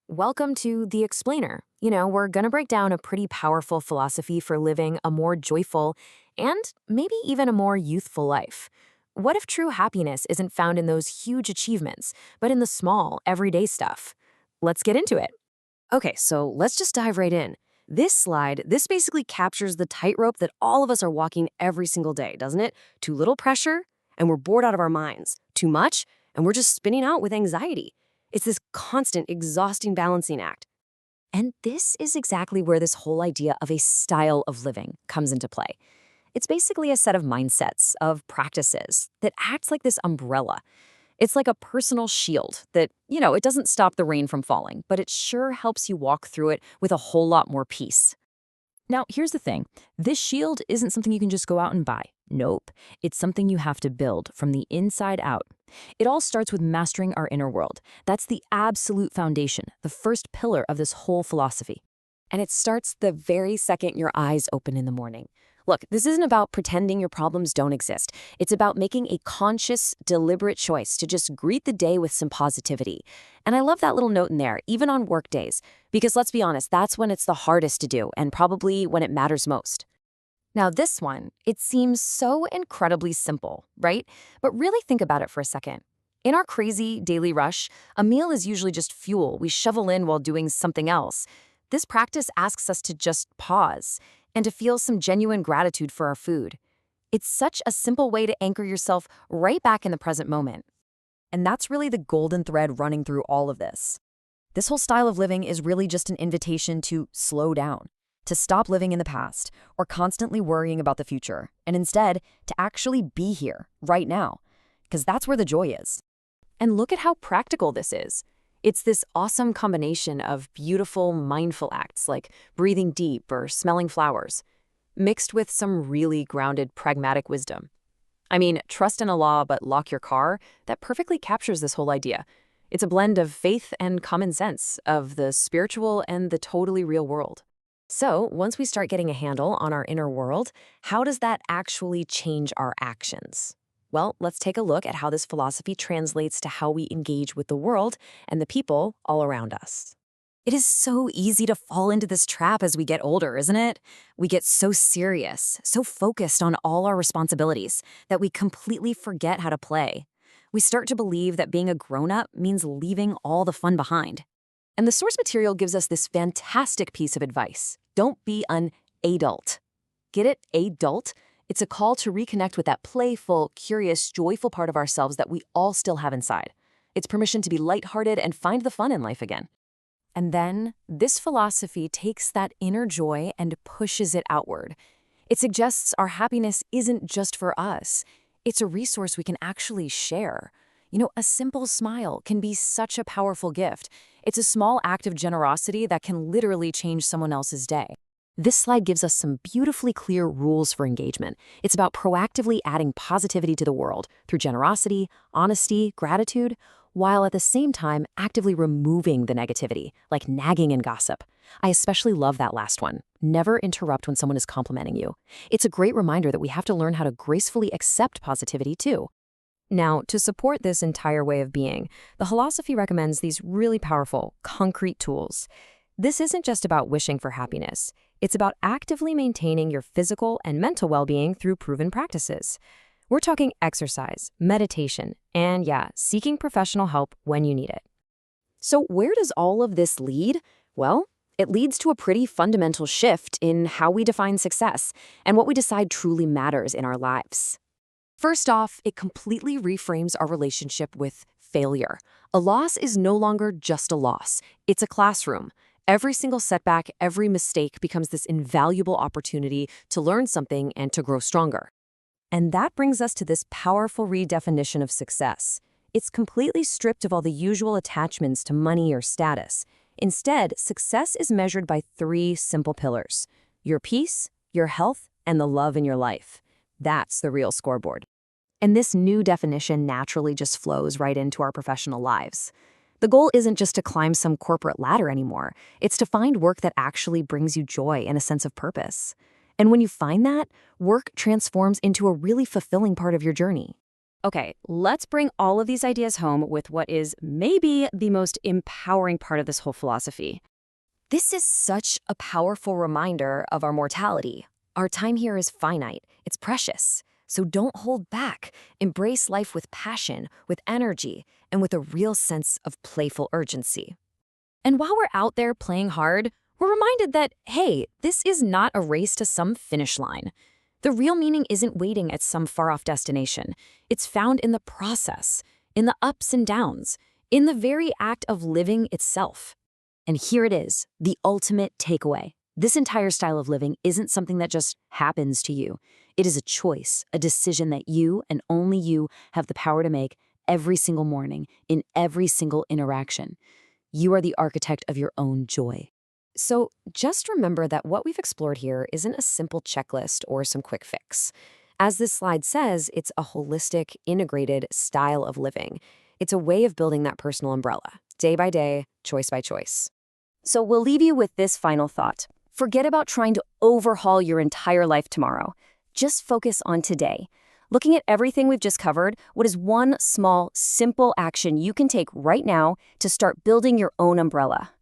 Welcome to The Explainer. We're going to break down a pretty powerful philosophy for living a more joyful and maybe even a more youthful life. What if true happiness isn't found in those huge achievements, but in the small, everyday stuff? Let's get into it. Okay, so let's just dive right in. This basically captures the tightrope that all of us are walking every single day, doesn't it? Too little pressure, and we're bored out of our minds. Too much, and we're just spinning out with anxiety. It's this constant, exhausting balancing act. And this is exactly where this whole idea of a style of living comes into play. It's basically a set of mindsets, of practices that acts like this umbrella. It's like a personal shield that, it doesn't stop the rain from falling, but it sure helps you walk through it with a whole lot more peace. Now, here's the thing. This shield isn't something you can just go out and buy. Nope. It's something you have to build from the inside out. It all starts with mastering our inner world. That's the absolute foundation, the first pillar of this whole philosophy. And it starts the very second your eyes open in the morning. Look, this isn't about pretending your problems don't exist. It's about making a conscious, deliberate choice to just greet the day with some positivity. And I love that little note in there, even on work days, because let's be honest, that's when it's the hardest to do and probably when it matters most. Now, this one, it seems so incredibly simple, right? But really think about it for a second. In our crazy daily rush, a meal is usually just fuel we shovel in while doing something else. This practice asks us to just pause and to feel some genuine gratitude for our food. It's such a simple way to anchor yourself right back in the present moment. And that's really the golden thread running through all of this. This whole style of living is really just an invitation to slow down, to stop living in the past or constantly worrying about the future, and instead to actually be here, right now, because that's where the joy is. And look at how practical this is. It's this awesome combination of beautiful, mindful acts like breathing deep or smelling flowers, mixed with some really grounded, pragmatic wisdom. I mean, trust in Allah but lock your car, that perfectly captures this whole idea. It's a blend of faith and common sense, of the spiritual and the totally real world. So, once we start getting a handle on our inner world, how does that actually change our actions? Well, let's take a look at how this philosophy translates to how we engage with the world and the people all around us. It is so easy to fall into this trap as we get older, isn't it? We get so serious, so focused on all our responsibilities that we completely forget how to play. We start to believe that being a grown-up means leaving all the fun behind. And the source material gives us this fantastic piece of advice. Don't be an adult. Get it? Adult? It's a call to reconnect with that playful, curious, joyful part of ourselves that we all still have inside. It's permission to be lighthearted and find the fun in life again. And then, this philosophy takes that inner joy and pushes it outward. It suggests our happiness isn't just for us. It's a resource we can actually share. A simple smile can be such a powerful gift. It's a small act of generosity that can literally change someone else's day. This slide gives us some beautifully clear rules for engagement. It's about proactively adding positivity to the world through generosity, honesty, gratitude, while at the same time actively removing the negativity, like nagging and gossip. I especially love that last one. Never interrupt when someone is complimenting you. It's a great reminder that we have to learn how to gracefully accept positivity too. Now, to support this entire way of being, the philosophy recommends these really powerful, concrete tools. This isn't just about wishing for happiness. It's about actively maintaining your physical and mental well-being through proven practices. We're talking exercise, meditation, and seeking professional help when you need it. So where does all of this lead? Well, it leads to a pretty fundamental shift in how we define success and what we decide truly matters in our lives. First off, it completely reframes our relationship with failure. A loss is no longer just a loss. It's a classroom. Every single setback, every mistake becomes this invaluable opportunity to learn something and to grow stronger. And that brings us to this powerful redefinition of success. It's completely stripped of all the usual attachments to money or status. Instead, success is measured by three simple pillars: your peace, your health, and the love in your life. That's the real scoreboard. And this new definition naturally just flows right into our professional lives. The goal isn't just to climb some corporate ladder anymore. It's to find work that actually brings you joy and a sense of purpose. And when you find that, work transforms into a really fulfilling part of your journey. Okay, let's bring all of these ideas home with what is maybe the most empowering part of this whole philosophy. This is such a powerful reminder of our mortality. Our time here is finite, it's precious. So don't hold back. Embrace life with passion, with energy, and with a real sense of playful urgency. And while we're out there playing hard, we're reminded that, hey, this is not a race to some finish line. The real meaning isn't waiting at some far-off destination. It's found in the process, in the ups and downs, in the very act of living itself. And here it is, the ultimate takeaway. This entire style of living isn't something that just happens to you. It is a choice, a decision that you and only you have the power to make every single morning, in every single interaction. You are the architect of your own joy. So just remember that what we've explored here isn't a simple checklist or some quick fix. As this slide says, it's a holistic, integrated style of living. It's a way of building that personal umbrella, day by day, choice by choice. So we'll leave you with this final thought. Forget about trying to overhaul your entire life tomorrow. Just focus on today. Looking at everything we've just covered, what is one small, simple action you can take right now to start building your own umbrella?